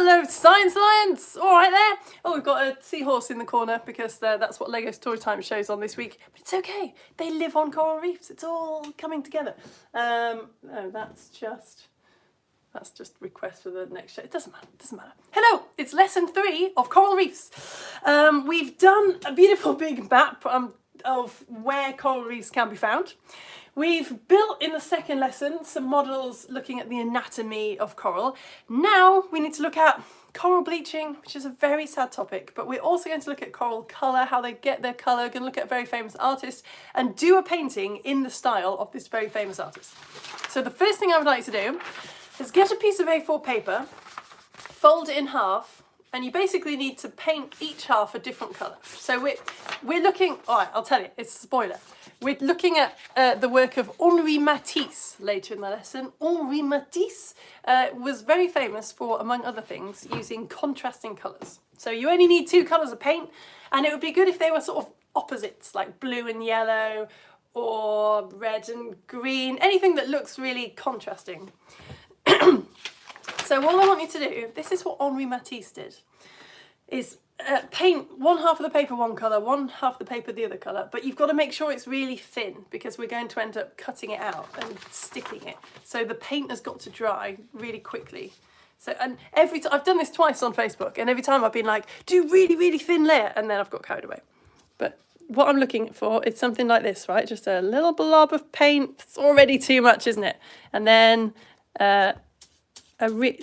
Hello, science! All right there. Oh, we've got a seahorse in the corner because that's what Lego Storytime shows on this week. But it's okay. They live on coral reefs. It's all coming together. No, that's just request for the next show. It doesn't matter. Hello, it's lesson 3 of coral reefs. We've done a beautiful big map of where coral reefs can be found. We've built in the second lesson some models looking at the anatomy of coral. Now we need to look at coral bleaching, which is a very sad topic, but we're also going to look at coral colour, how they get their colour, going to look at a very famous artist and do a painting in the style of this very famous artist. So the first thing I would like to do is get a piece of A4 paper, fold it in half, and you basically need to paint each half a different colour. So we're looking, all right, I'll tell you, it's a spoiler. We're looking at the work of Henri Matisse later in the lesson. Henri Matisse was very famous for, among other things, using contrasting colours. So you only need 2 colours of paint, and it would be good if they were sort of opposites, like blue and yellow, or red and green, anything that looks really contrasting. So all I want you to do, this is what Henri Matisse did, is paint one half of the paper one colour, one half of the paper the other colour, but you've got to make sure it's really thin because we're going to end up cutting it out and sticking it. So the paint has got to dry really quickly. So, and every time, I've done this twice on Facebook, and every time I've been like, do really, really thin layer, and then I've got carried away. But what I'm looking for is something like this, right? Just a little blob of paint. It's already too much, isn't it? And then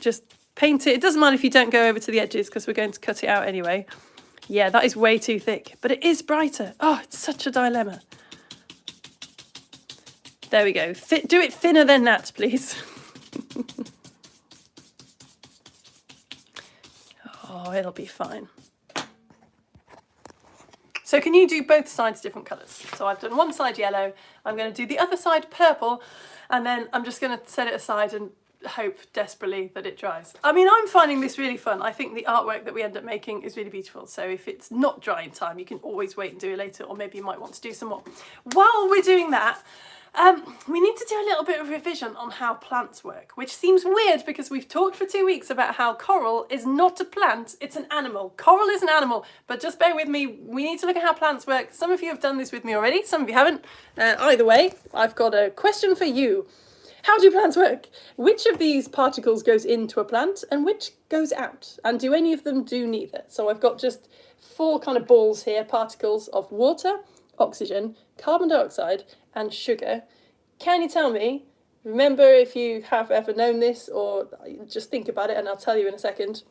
just paint it. It doesn't matter if you don't go over to the edges because we're going to cut it out anyway. Yeah, that is way too thick, but it is brighter. Oh, it's such a dilemma. There we go. Do it thinner than that, please. Oh, it'll be fine. So can you do both sides different colours? So I've done one side yellow, I'm going to do the other side purple, and then I'm just going to set it aside and hope desperately that it dries. I mean, I'm finding this really fun. I think the artwork that we end up making is really beautiful. So if it's not dry in time, you can always wait and do it later, or maybe you might want to do some more. While we're doing that, we need to do a little bit of revision on how plants work, which seems weird because we've talked for 2 weeks about how coral is not a plant, it's an animal. Coral is an animal, but just bear with me, we need to look at how plants work. Some of you have done this with me already, some of you haven't. Either way, I've got a question for you. How do plants work? Which of these particles goes into a plant and which goes out? And do any of them do neither? So I've got just 4 kind of balls here, particles of water, oxygen, carbon dioxide and sugar. Can you tell me, remember if you have ever known this, or just think about it and I'll tell you in a second,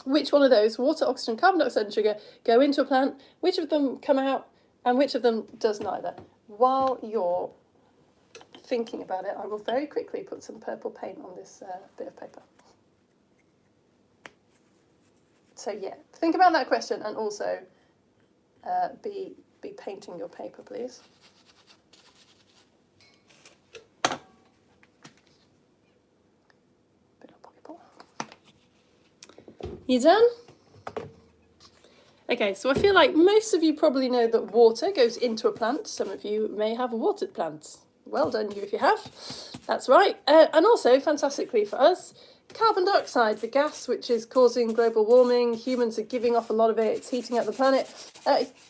which one of those, water, oxygen, carbon dioxide and sugar, go into a plant, which of them come out and which of them does neither? While you're thinking about it, I will very quickly put some purple paint on this bit of paper. So yeah, think about that question and also be painting your paper, please. Bit of pocket ball. You done? Okay, so I feel like most of you probably know that water goes into a plant. Some of you may have watered plants. Well done you if you have. That's right. And also, fantastically for us, carbon dioxide, the gas which is causing global warming. Humans are giving off a lot of it. It's heating up the planet.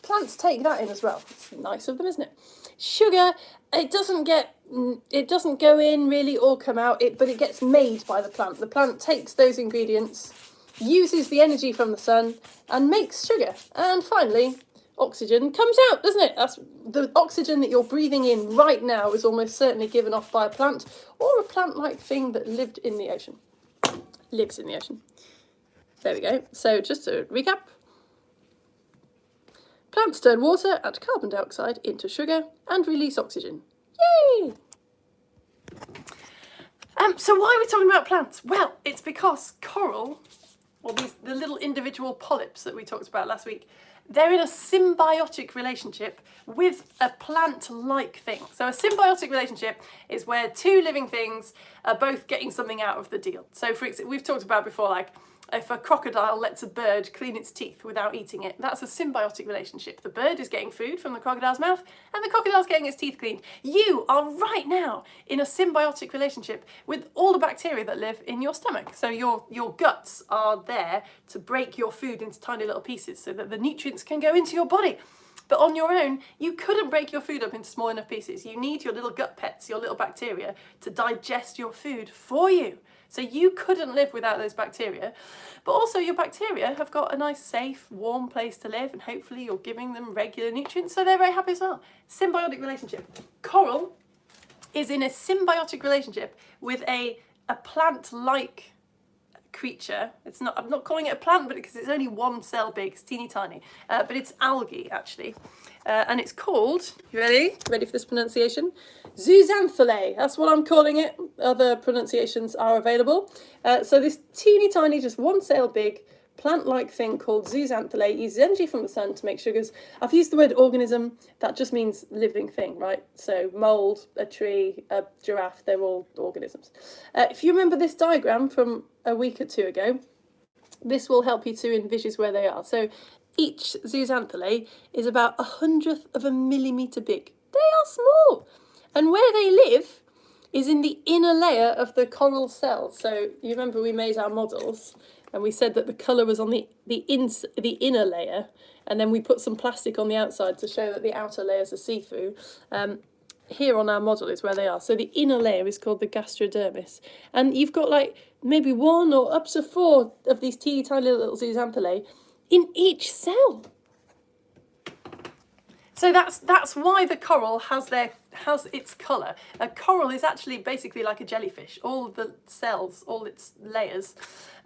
Plants take that in as well. It's nice of them, isn't it? Sugar, it doesn't go in really or come out, but it gets made by the plant. The plant takes those ingredients, uses the energy from the sun, and makes sugar. And finally, oxygen comes out, doesn't it? That's the oxygen that you're breathing in right now is almost certainly given off by a plant or a plant-like thing that lives in the ocean. There we go. So just to recap, plants turn water and carbon dioxide into sugar and release oxygen. Yay! So why are we talking about plants? Well, it's because coral, or the little individual polyps that we talked about last week, they're in a symbiotic relationship with a plant-like thing. So a symbiotic relationship is where 2 living things are both getting something out of the deal. So for example, we've talked about before, like if a crocodile lets a bird clean its teeth without eating it, that's a symbiotic relationship. The bird is getting food from the crocodile's mouth and the crocodile's getting its teeth cleaned. You are right now in a symbiotic relationship with all the bacteria that live in your stomach. So your guts are there to break your food into tiny little pieces so that the nutrients can go into your body. But on your own, you couldn't break your food up into small enough pieces. You need your little gut pets, your little bacteria, to digest your food for you. So you couldn't live without those bacteria. But also your bacteria have got a nice, safe, warm place to live, and hopefully you're giving them regular nutrients, so they're very happy as well. Symbiotic relationship. Coral is in a symbiotic relationship with a plant-like creature. It's not, I'm not calling it a plant, but because it's only one cell big, it's teeny tiny, but it's algae actually, and it's called, you ready for this pronunciation? Zooxanthellae, that's what I'm calling it. Other pronunciations are available. So this teeny tiny, just one cell big, plant-like thing called zooxanthellae uses energy from the sun to make sugars. I've used the word organism, that just means living thing, right? So mould, a tree, a giraffe, they're all organisms. If you remember this diagram from a week or two ago, this will help you to envision where they are. So each zooxanthellae is about 1/100 of a millimetre big. They are small. And where they live is in the inner layer of the coral cells. So you remember we made our models and we said that the colour was on the inner layer, and then we put some plastic on the outside to show that the outer layers are see-through. Here on our model is where they are. So the inner layer is called the gastrodermis. And you've got like maybe 1 or up to 4 of these teeny tiny little zooxanthellae in each cell. So that's why the coral has its colour. A coral is actually basically like a jellyfish. All the cells, all its layers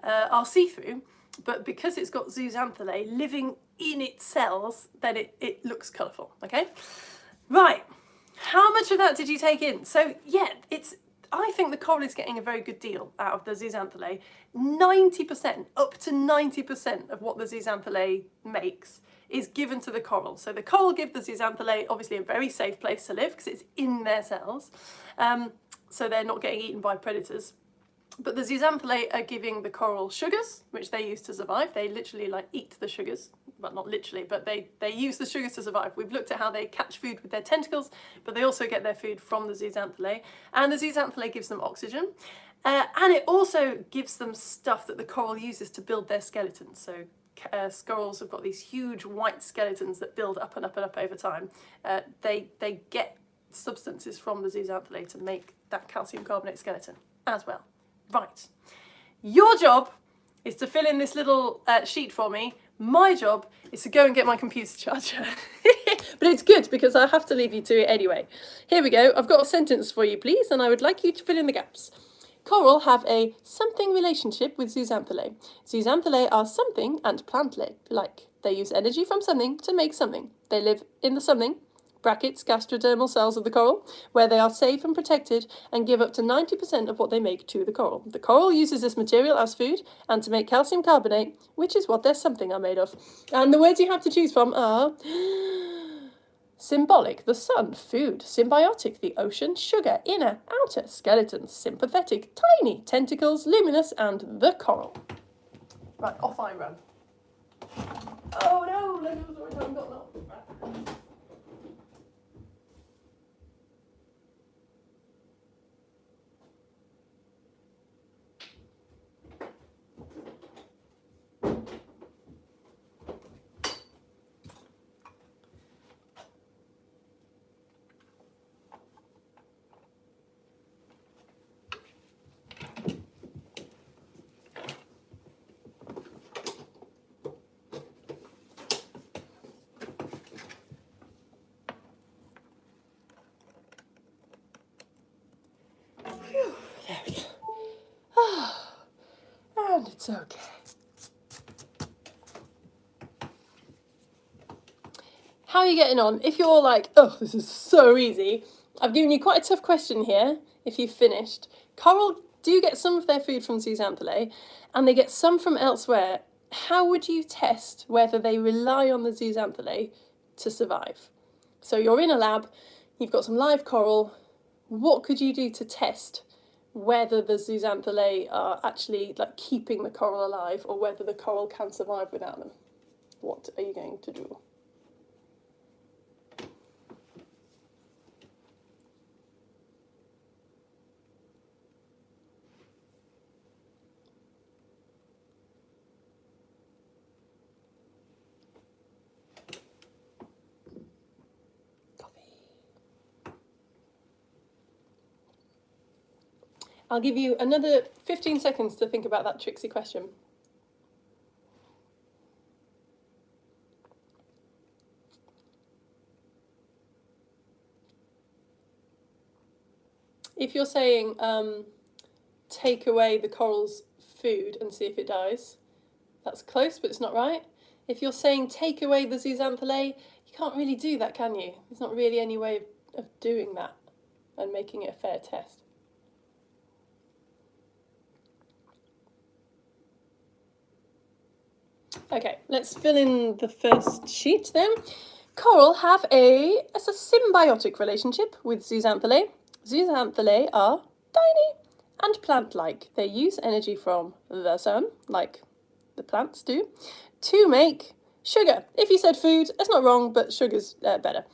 are see-through, but because it's got zooxanthellae living in its cells, then it looks colourful, okay? Right, how much of that did you take in? So yeah, I think the coral is getting a very good deal out of the zooxanthellae. 90%, up to 90% of what the zooxanthellae makes is given to the coral. So the coral give the zooxanthellae obviously a very safe place to live because it's in their cells. So they're not getting eaten by predators. But the zooxanthellae are giving the coral sugars, which they use to survive. They literally like eat the sugars. Well, not literally, but they use the sugars to survive. We've looked at how they catch food with their tentacles, but they also get their food from the zooxanthellae. And the zooxanthellae gives them oxygen. And it also gives them stuff that the coral uses to build their skeletons. So corals have got these huge white skeletons that build up and up and up over time. They get substances from the zooxanthellae to make that calcium carbonate skeleton as well. Right, your job is to fill in this little sheet for me. My job is to go and get my computer charger. But it's good because I have to leave you to it anyway. Here we go. I've got a sentence for you, please, and I would like you to fill in the gaps. Coral have a something relationship with zooxanthellae. Zooxanthellae are something and plant-like. They use energy from something to make something. They live in the something, brackets, gastrodermal cells of the coral, where they are safe and protected and give up to 90% of what they make to the coral. The coral uses this material as food and to make calcium carbonate, which is what their something are made of. And the words you have to choose from are symbolic, the sun, food, symbiotic, the ocean, sugar, inner, outer, skeletons, sympathetic, tiny, tentacles, luminous, and the coral. Right, off I run. Oh no, Lego's already got that. There we go. And it's okay. How are you getting on? If you're like, oh, this is so easy, I've given you quite a tough question here, if you've finished. Coral do get some of their food from zooxanthellae, and they get some from elsewhere. How would you test whether they rely on the zooxanthellae to survive? So you're in a lab, you've got some live coral. What could you do to test whether the zooxanthellae are actually like keeping the coral alive or whether the coral can survive without them. What are you going to do? I'll give you another 15 seconds to think about that tricksy question. If you're saying take away the coral's food and see if it dies, that's close, but it's not right. If you're saying take away the zooxanthellae, you can't really do that, can you? There's not really any way of doing that and making it a fair test. Okay, let's fill in the first sheet then. Coral have a symbiotic relationship with zooxanthellae. Zooxanthellae are tiny and plant-like. They use energy from the sun, like the plants do, to make sugar. If you said food, that's not wrong, but sugar's better.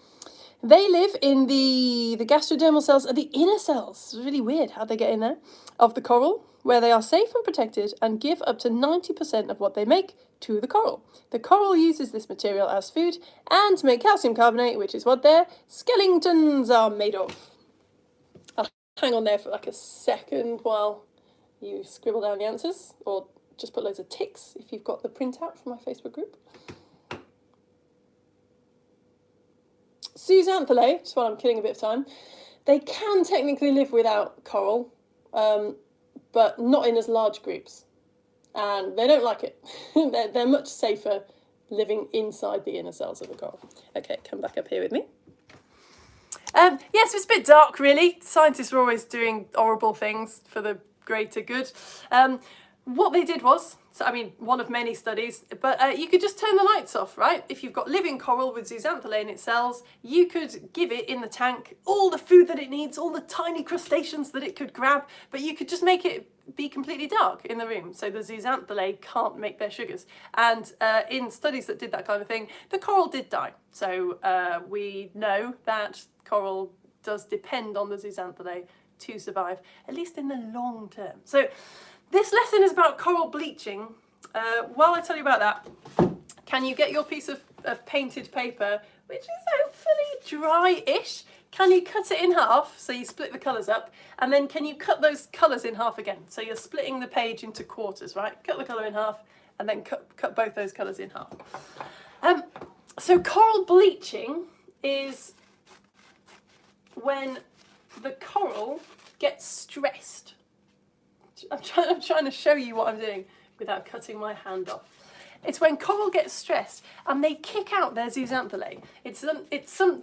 They live in the gastrodermal cells, the inner cells. It's really weird how they get in there, of the coral, where they are safe and protected and give up to 90% of what they make to the coral. The coral uses this material as food and to make calcium carbonate, which is what their skeletons are made of. I'll hang on there for like a second while you scribble down the answers, or just put loads of ticks if you've got the printout from my Facebook group. Zooxanthellae, just while I'm killing a bit of time, they can technically live without coral, but not in as large groups. And they don't like it. they're much safer living inside the inner cells of the coral. Okay, come back up here with me. Yes, it's a bit dark, really. Scientists are always doing horrible things for the greater good. What they did was, so, I mean, one of many studies, but you could just turn the lights off, right? If you've got living coral with zooxanthellae in its cells, you could give it in the tank all the food that it needs, all the tiny crustaceans that it could grab, but you could just make it be completely dark in the room so the zooxanthellae can't make their sugars. And in studies that did that kind of thing, the coral did die. So we know that coral does depend on the zooxanthellae to survive, at least in the long term. So this lesson is about coral bleaching. While I tell you about that, can you get your piece of painted paper, which is hopefully dry-ish, can you cut it in half, so you split the colours up, and then can you cut those colours in half again? So you're splitting the page into quarters, right? Cut the colour in half, and then cut both those colours in half. So coral bleaching is when the coral gets stressed. I'm trying to show you what I'm doing without cutting my hand off. It's when coral gets stressed and they kick out their zooxanthellae.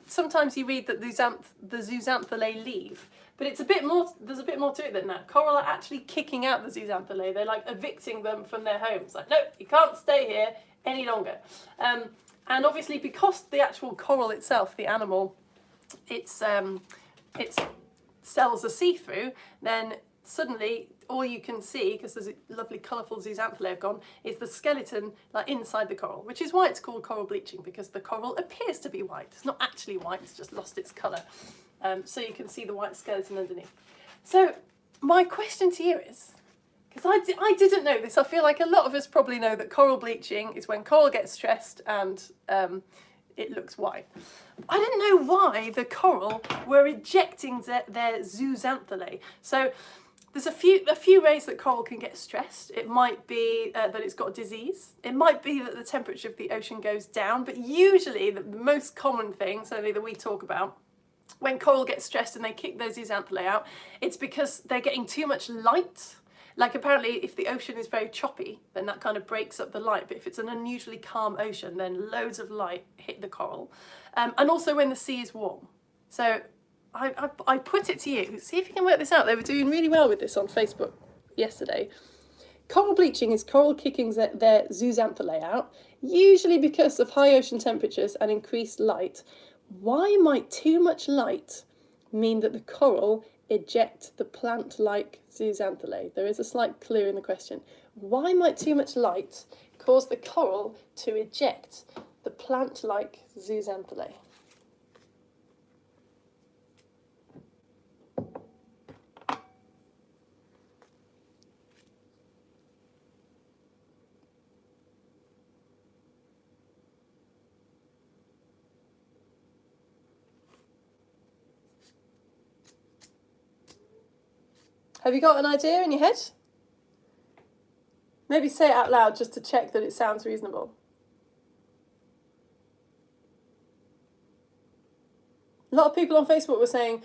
Sometimes you read that the zooxanthellae leave, but it's a bit more. There's a bit more to it than that. Coral are actually kicking out the zooxanthellae. They're like evicting them from their homes. Like, no, you can't stay here any longer. And obviously, because the actual coral itself, the animal, its cells are see-through, then suddenly all you can see, because there's a lovely colourful zooxanthellae have gone, is the skeleton like inside the coral, which is why it's called coral bleaching, because the coral appears to be white. It's not actually white, it's just lost its colour. So you can see the white skeleton underneath. So my question to you is, because I didn't know this, I feel like a lot of us probably know that coral bleaching is when coral gets stressed and it looks white. I didn't know why the coral were ejecting their zooxanthellae. So there's a few ways that coral can get stressed. It might be that it's got a disease. It might be that the temperature of the ocean goes down. But usually the most common thing, certainly that we talk about, when coral gets stressed and they kick those zooxanthellae out, it's because they're getting too much light. Like apparently if the ocean is very choppy, then that kind of breaks up the light. But if it's an unusually calm ocean, then loads of light hit the coral. And also when the sea is warm. So I put it to you. See if you can work this out. They were doing really well with this on Facebook yesterday. Coral bleaching is coral kicking their zooxanthellae out, usually because of high ocean temperatures and increased light. Why might too much light mean that the coral eject the plant-like zooxanthellae? There is a slight clue in the question. Why might too much light cause the coral to eject the plant-like zooxanthellae? Have you got an idea in your head? Maybe say it out loud just to check that it sounds reasonable. A lot of people on Facebook were saying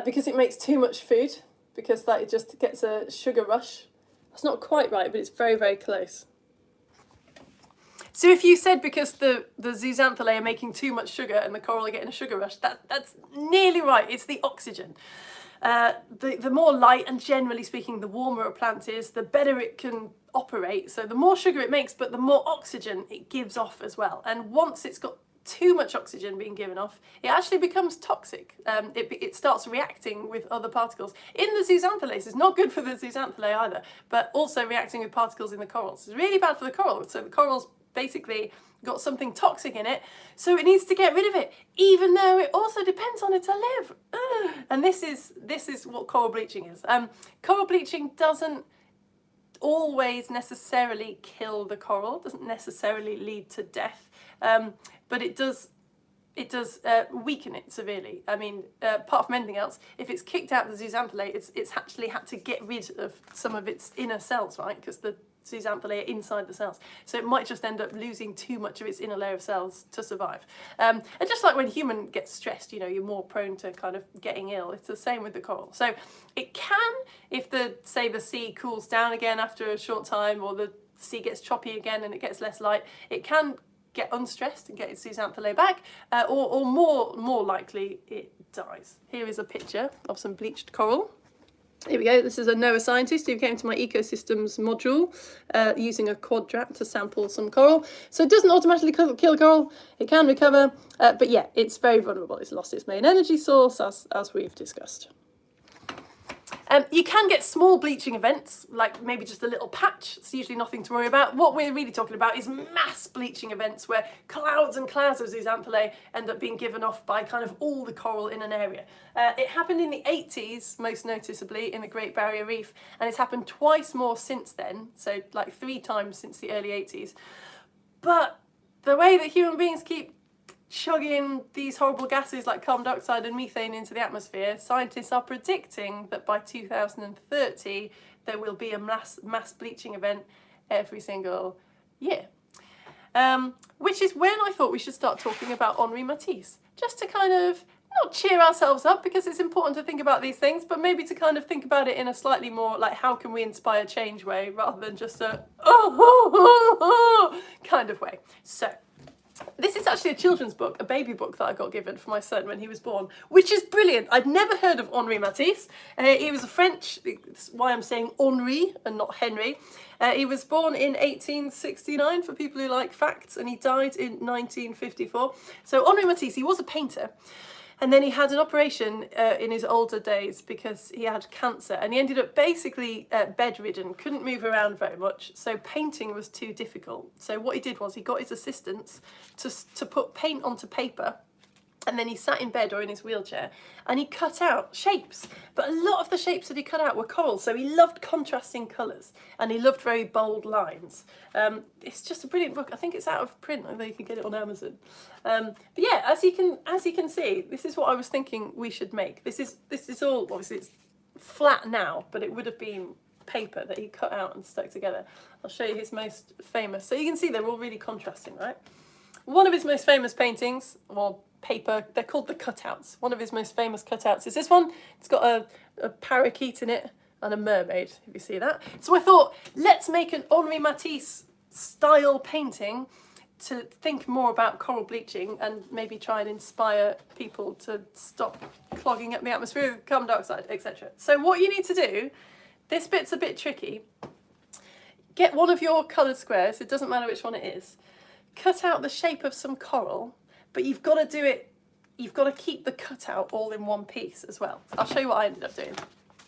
because it makes too much food, because that it just gets a sugar rush. That's not quite right, but it's very, very close. So if you said because the zooxanthellae are making too much sugar and the coral are getting a sugar rush, that's nearly right. It's the oxygen. The more light, and generally speaking, the warmer a plant is, the better it can operate. So the more sugar it makes, but the more oxygen it gives off as well. And once it's got too much oxygen being given off, it actually becomes toxic. It starts reacting with other particles. In the zooxanthellae, it's not good for the zooxanthellae either, but also reacting with particles in the corals. It's really bad for the coral. So the coral's basically got something toxic in it, so it needs to get rid of it, even though it also depends on it to live. Ugh. And this is what coral bleaching is. Coral bleaching doesn't always necessarily kill the coral, doesn't necessarily lead to death, but it does weaken it severely. I mean, apart from anything else, if it's kicked out the zooxanthellae, it's actually had to get rid of some of its inner cells, right? Because the zooxanthellae are inside the cells. So it might just end up losing too much of its inner layer of cells to survive. And just like when human gets stressed, you know, you're more prone to kind of getting ill. It's the same with the coral. So it can, if say the sea cools down again after a short time, or the sea gets choppy again and it gets less light, it can get unstressed and get its zooxanthellae back, or more likely it dies. Here is a picture of some bleached coral. Here we go. This is a NOAA scientist who came to my ecosystems module using a quadrat to sample some coral. So it doesn't automatically kill coral. It can recover, but yeah, it's very vulnerable. It's lost its main energy source, as we've discussed. You can get small bleaching events, like maybe just a little patch. It's usually nothing to worry about. What we're really talking about is mass bleaching events where clouds and clouds of zooxanthellae end up being given off by kind of all the coral in an area. It happened in the 80s, most noticeably, in the Great Barrier Reef, and it's happened twice more since then, so like 3 times since the early 80s. But the way that human beings keep chugging these horrible gases like carbon dioxide and methane into the atmosphere, scientists are predicting that by 2030 there will be a mass bleaching event every single year. Which is when I thought we should start talking about Henri Matisse, just to kind of not cheer ourselves up, because it's important to think about these things, but maybe to kind of think about it in a slightly more like how can we inspire change way, rather than just a kind of way. So this is actually a children's book, a baby book that I got given for my son when he was born, which is brilliant. I'd never heard of Henri Matisse. He was a French, that's why I'm saying Henri and not Henry. He was born in 1869, for people who like facts, and he died in 1954. So Henri Matisse, he was a painter. And then he had an operation in his older days because he had cancer, and he ended up basically bedridden, couldn't move around very much, so painting was too difficult. So what he did was he got his assistants to put paint onto paper, and then he sat in bed or in his wheelchair and he cut out shapes. But a lot of the shapes that he cut out were coral, so he loved contrasting colours and he loved very bold lines. It's just a brilliant book. I think it's out of print, although you can get it on Amazon. But yeah, as you can see, this is what I was thinking we should make. This is all, obviously it's flat now, but it would have been paper that he cut out and stuck together. I'll show you his most famous. So you can see they're all really contrasting, right? One of his most famous paintings, or paper, they're called the cutouts. One of his most famous cutouts is this one. It's got a parakeet in it and a mermaid, if you see that. So I thought, let's make an Henri Matisse style painting to think more about coral bleaching and maybe try and inspire people to stop clogging up the atmosphere with carbon dioxide, etc. So what you need to do, this bit's a bit tricky. Get one of your coloured squares, it doesn't matter which one it is, cut out the shape of some coral, but you've got to do it you've got to keep the cutout all in one piece as well. I'll show you what I ended up doing.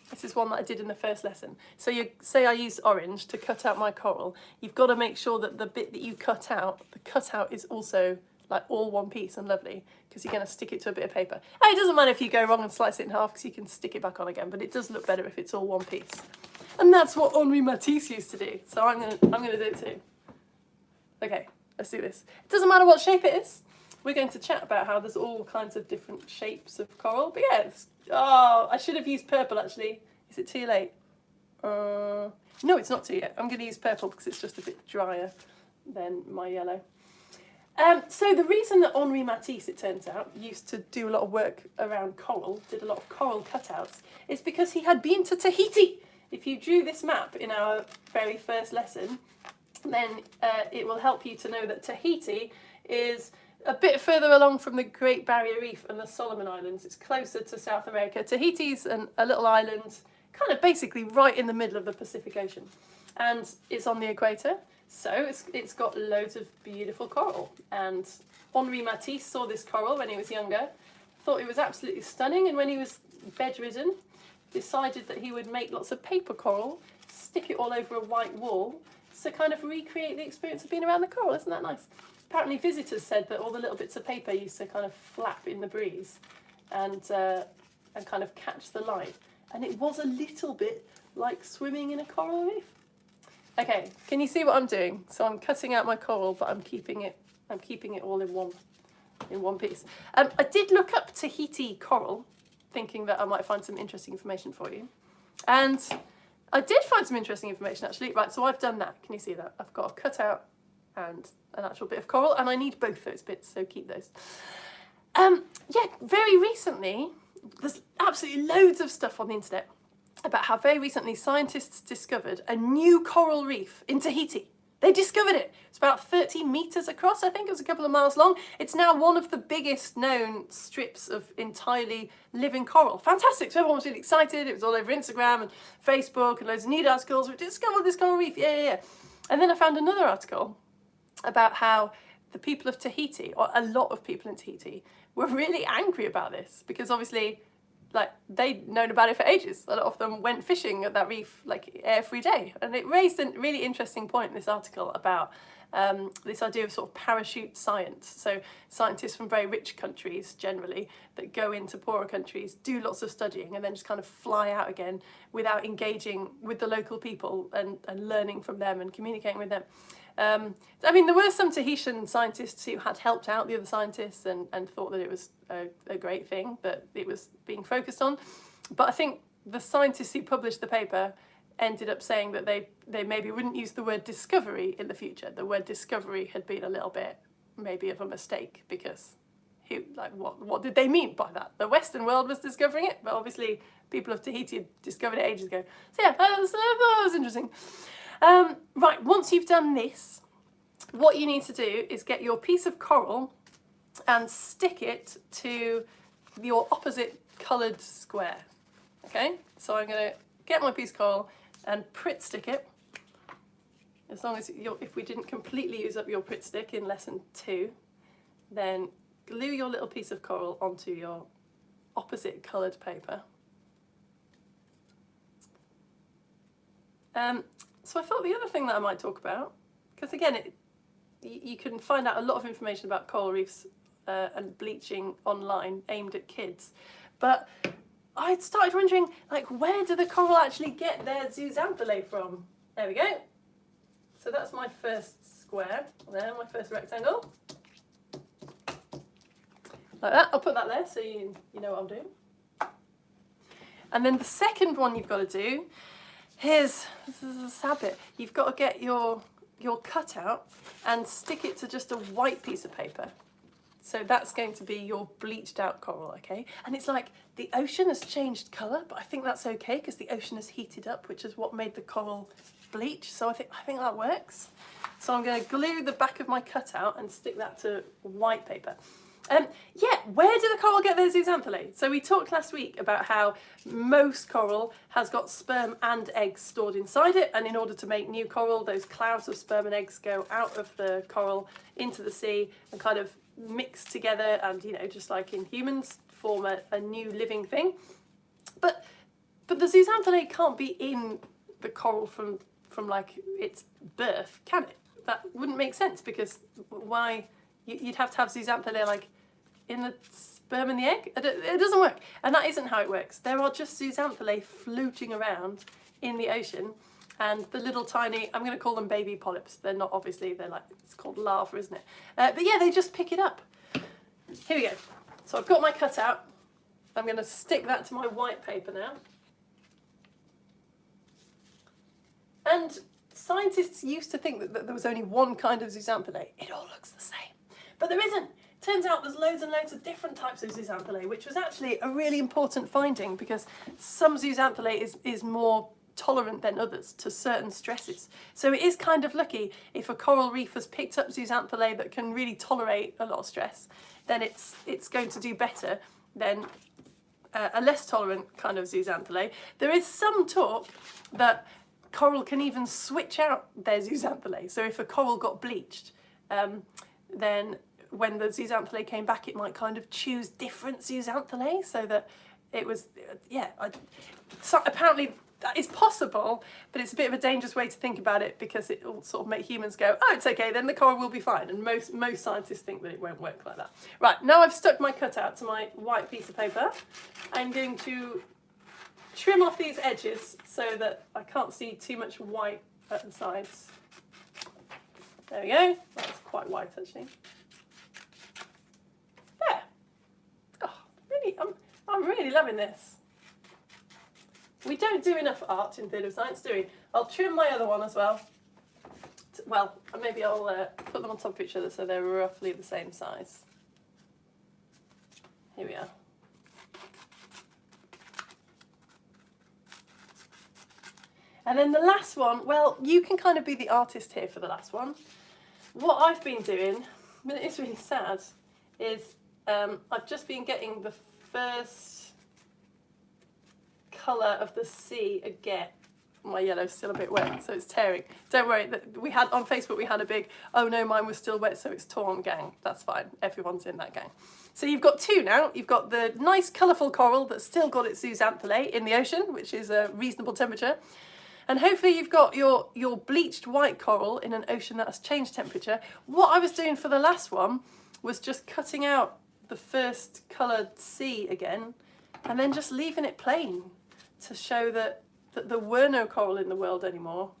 This is one that I did in the first lesson. So you say I used orange to cut out my coral. You've got to make sure that the bit that you cut out, the cutout is also like all one piece and lovely, because you're going to stick it to a bit of paper. And it doesn't matter if you go wrong and slice it in half, because you can stick it back on again, but it does look better if it's all one piece. And that's what Henri Matisse used to do. So I'm gonna do it too. Okay, let's do this. It doesn't matter what shape it is. We're going to chat about how there's all kinds of different shapes of coral. But yeah, I should have used purple actually. Is it too late? No, it's not too yet. I'm going to use purple because it's just a bit drier than my yellow. So the reason that Henri Matisse, it turns out, used to do a lot of work around coral, did a lot of coral cutouts, is because he had been to Tahiti. If you drew this map in our very first lesson, then it will help you to know that Tahiti is a bit further along from the Great Barrier Reef and the Solomon Islands. It's closer to South America. Tahiti's a little island, kind of basically right in the middle of the Pacific Ocean. And it's on the equator, so it's got loads of beautiful coral. And Henri Matisse saw this coral when he was younger, thought it was absolutely stunning, and when he was bedridden, decided that he would make lots of paper coral, stick it all over a white wall, to kind of recreate the experience of being around the coral. Isn't that nice? Apparently visitors said that all the little bits of paper used to kind of flap in the breeze and kind of catch the light. And it was a little bit like swimming in a coral reef. Okay, can you see what I'm doing? So I'm cutting out my coral, but I'm keeping it all in one piece. I did look up Tahiti coral, thinking that I might find some interesting information for you. And I did find some interesting information actually. Right, so I've done that. Can you see that? I've got a cutout and an actual bit of coral, and I need both those bits, so keep those. Yeah, very recently, there's absolutely loads of stuff on the internet about how very recently scientists discovered a new coral reef in Tahiti. They discovered it. It's about 30 meters across, I think it was a couple of miles long. It's now one of the biggest known strips of entirely living coral. Fantastic, so everyone was really excited. It was all over Instagram and Facebook and loads of news articles. We discovered this coral reef, yeah. And then I found another article about how the people of Tahiti, or a lot of people in Tahiti, were really angry about this because obviously, like, they'd known about it for ages. A lot of them went fishing at that reef like every day, and it raised a really interesting point in this article about this idea of sort of parachute science. So scientists from very rich countries generally that go into poorer countries, do lots of studying, and then just kind of fly out again without engaging with the local people and learning from them and communicating with them. I mean, there were some Tahitian scientists who had helped out the other scientists and thought that it was a great thing that it was being focused on. But I think the scientists who published the paper ended up saying that they maybe wouldn't use the word discovery in the future. The word discovery had been a little bit maybe of a mistake because what did they mean by that? The Western world was discovering it, but obviously people of Tahiti had discovered it ages ago. So yeah, that was interesting. Right, once you've done this, what you need to do is get your piece of coral and stick it to your opposite coloured square. Okay, so I'm going to get my piece of coral and Pritt stick it. As long as if we didn't completely use up your Pritt stick in lesson 2, then glue your little piece of coral onto your opposite coloured paper. So I thought the other thing that I might talk about, because again, you can find out a lot of information about coral reefs and bleaching online aimed at kids, but I started wondering, like, where do the coral actually get their zooxanthellae from? There we go. So that's my first square, there, my first rectangle. Like that, I'll put that there so you know what I'm doing. And then the second one you've got to do, this is a sad bit. You've got to get your cutout and stick it to just a white piece of paper. So that's going to be your bleached out coral, okay? And it's like the ocean has changed colour, but I think that's okay because the ocean has heated up, which is what made the coral bleach. So I think that works. So I'm going to glue the back of my cutout and stick that to white paper. Yeah, where do the coral get their zooxanthellae? So we talked last week about how most coral has got sperm and eggs stored inside it, and in order to make new coral, those clouds of sperm and eggs go out of the coral into the sea and kind of mix together and, you know, just like in humans, form a new living thing. But the zooxanthellae can't be in the coral from like its birth, can it? That wouldn't make sense, because why? You'd have to have zooxanthellae like in the sperm and the egg. It doesn't work, and that isn't how it works. There are just zooxanthellae floating around in the ocean, and the little tiny, I'm going to call them baby polyps. They're not, obviously, they're like, it's called larvae, isn't it? But yeah, they just pick it up. Here we go. So I've got my cutout. I'm going to stick that to my white paper now. And scientists used to think that there was only one kind of zooxanthellae. It all looks the same. But there isn't. Turns out there's loads and loads of different types of zooxanthellae, which was actually a really important finding, because some zooxanthellae is more tolerant than others to certain stresses. So it is kind of lucky if a coral reef has picked up zooxanthellae that can really tolerate a lot of stress, then it's going to do better than a less tolerant kind of zooxanthellae. There is some talk that coral can even switch out their zooxanthellae. So if a coral got bleached, then when the zooxanthellae came back, it might kind of choose different zooxanthellae, so that it was, so apparently that is possible, but it's a bit of a dangerous way to think about it, because it will sort of make humans go, oh, it's okay, then the coral will be fine. And most scientists think that it won't work like that. Right, now I've stuck my cutout to my white piece of paper, I'm going to trim off these edges so that I can't see too much white at the sides. There we go. That's quite white, actually. There. Oh, really, I'm really loving this. We don't do enough art in Theatre of Science, do we? I'll trim my other one as well. Well, maybe I'll put them on top of each other so they're roughly the same size. Here we are. And then the last one, well, you can kind of be the artist here for the last one. What I've been doing, but it is really sad, is I've just been getting the first colour of the sea again. My yellow's still a bit wet, so it's tearing. Don't worry, we had on Facebook, we had a big, oh no, mine was still wet, so it's torn gang. That's fine, everyone's in that gang. So you've got two now. You've got the nice colourful coral that's still got its zooxanthellae in the ocean, which is a reasonable temperature. And hopefully you've got your bleached white coral in an ocean that has changed temperature. What I was doing for the last one was just cutting out the first coloured sea again, and then just leaving it plain to show that there were no coral in the world anymore,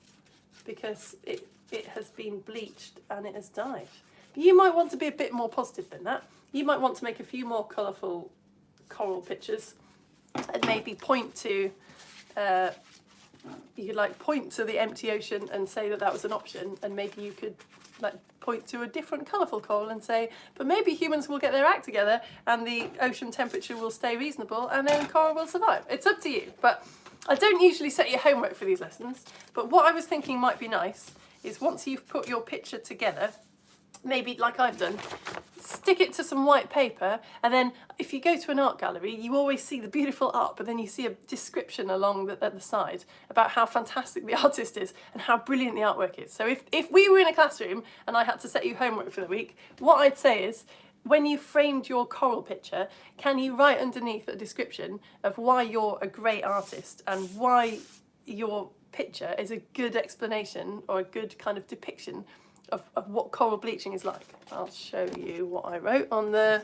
because it has been bleached and it has died. But you might want to be a bit more positive than that. You might want to make a few more colourful coral pictures and maybe point to you could like point to the empty ocean and say that that was an option, and maybe you could like point to a different colourful coral and say, but maybe humans will get their act together and the ocean temperature will stay reasonable and then coral will survive. It's up to you, but I don't usually set your homework for these lessons, but what I was thinking might be nice is once you've put your picture together, maybe like I've done, stick it to some white paper, and then if you go to an art gallery, you always see the beautiful art, but then you see a description along at the side about how fantastic the artist is and how brilliant the artwork is. So if we were in a classroom and I had to set you homework for the week, what I'd say is, when you framed your coral picture, can you write underneath a description of why you're a great artist and why your picture is a good explanation or a good kind of depiction of what coral bleaching is like. I'll show you what I wrote on the...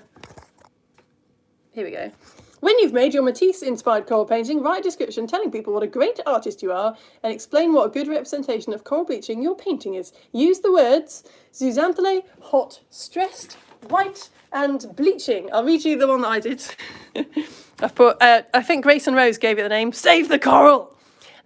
Here we go. When you've made your Matisse-inspired coral painting, write a description telling people what a great artist you are and explain what a good representation of coral bleaching your painting is. Use the words zooxanthellae, hot, stressed, white and bleaching. I'll read you the one that I did. I've put, I think Grace and Rose gave it the name, Save the Coral!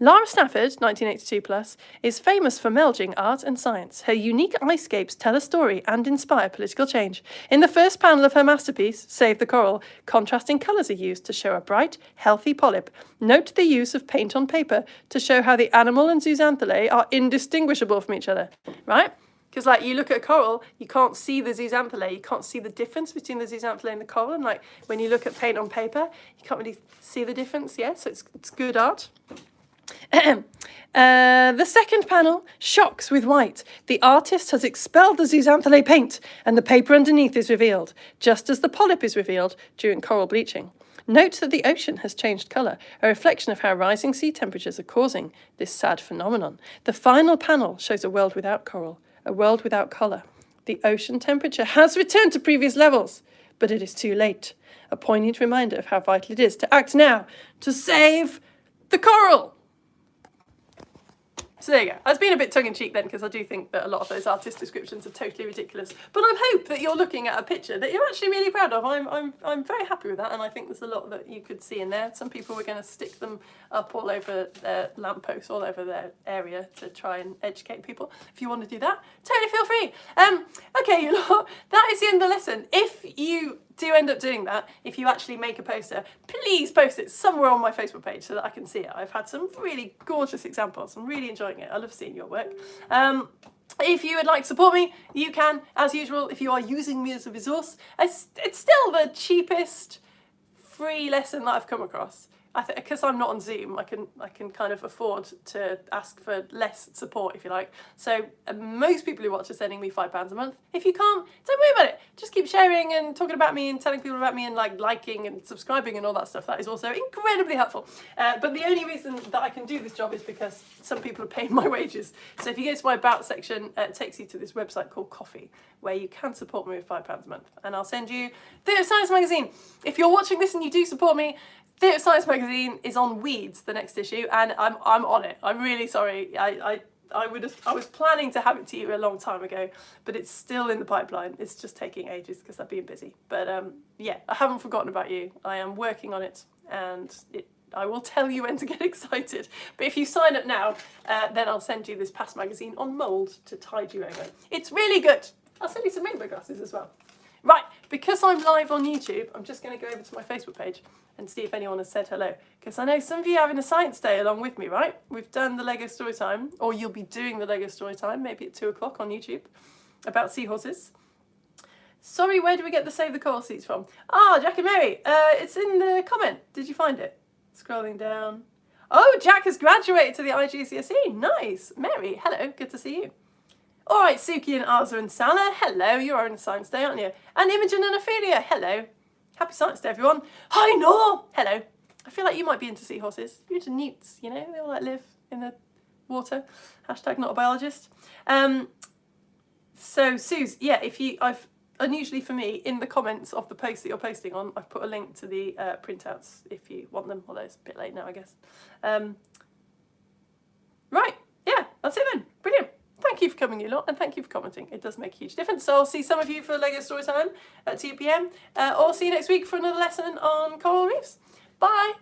Lara Stafford, 1982 plus, is famous for melding art and science. Her unique eyescapes tell a story and inspire political change. In the first panel of her masterpiece, Save the Coral, contrasting colours are used to show a bright, healthy polyp. Note the use of paint on paper to show how the animal and zooxanthellae are indistinguishable from each other. Right? Because like you look at a coral, you can't see the zooxanthellae, you can't see the difference between the zooxanthellae and the coral. And like when you look at paint on paper, you can't really see the difference. Yeah, so it's good art. The second panel, shocks with white. The artist has expelled the zooxanthellae paint and the paper underneath is revealed, just as the polyp is revealed during coral bleaching. Note that the ocean has changed colour, a reflection of how rising sea temperatures are causing this sad phenomenon. The final panel shows a world without coral, a world without colour. The ocean temperature has returned to previous levels, but it is too late. A poignant reminder of how vital it is to act now to save the coral. So there you go. I was being a bit tongue-in-cheek then because I do think that a lot of those artist descriptions are totally ridiculous. But I hope that you're looking at a picture that you're actually really proud of. I'm very happy with that, and I think there's a lot that you could see in there. Some people were going to stick them up all over their lampposts, all over their area to try and educate people. If you want to do that, totally feel free. Okay, you know, that is the end of the lesson. If you do end up doing that, if you actually make a poster, please post it somewhere on my Facebook page so that I can see it. I've had some really gorgeous examples. I'm really enjoying it. I love seeing your work. If you would like to support me, you can, as usual, if you are using me as a resource. It's still the cheapest free lesson that I've come across. Because I'm not on Zoom, I can kind of afford to ask for less support, if you like. So most people who watch are sending me £5 a month. If you can't, don't worry about it. Just keep sharing and talking about me and telling people about me and like liking and subscribing and all that stuff. That is also incredibly helpful. But the only reason that I can do this job is because some people are paying my wages. So if you go to my About section, it takes you to this website called Coffee, where you can support me with £5 a month. And I'll send you Theatre of Science magazine. If you're watching this and you do support me, Theatre of Science magazine is on Weeds, the next issue, and I'm on it. I'm really sorry. I was planning to have it to you a long time ago, but it's still in the pipeline. It's just taking ages because I've been busy. But yeah, I haven't forgotten about you. I am working on it, and I will tell you when to get excited. But if you sign up now, then I'll send you this past magazine on mould to tide you over. It's really good. I'll send you some rainbow glasses as well. Right, because I'm live on YouTube, I'm just going to go over to my Facebook page and see if anyone has said hello. Because I know some of you are having a science day along with me, right? We've done the Lego Storytime, or you'll be doing the Lego Storytime, maybe at 2 o'clock on YouTube, about seahorses. Sorry, where do we get the Save the Coral seats from? Ah, Jack and Mary, it's in the comment. Did you find it? Scrolling down. Oh, Jack has graduated to the IGCSE. Nice. Mary, hello, good to see you. All right, Suki and Arza and Salah, hello. You're on Science Day, aren't you? And Imogen and Ophelia, hello. Happy Science Day, everyone. Hi, Nor, hello. I feel like you might be into seahorses. You're into newts, you know? They all like live in the water. Hashtag not a biologist. So, Suze, yeah, unusually for me, in the comments of the post that you're posting on, I've put a link to the printouts if you want them, although it's a bit late now, I guess. Right, yeah, that's it then. Brilliant. Thank you for coming, you lot, and thank you for commenting. It does make a huge difference. So I'll see some of you for Lego Storytime at 2 PM, or see you next week for another lesson on coral reefs. Bye!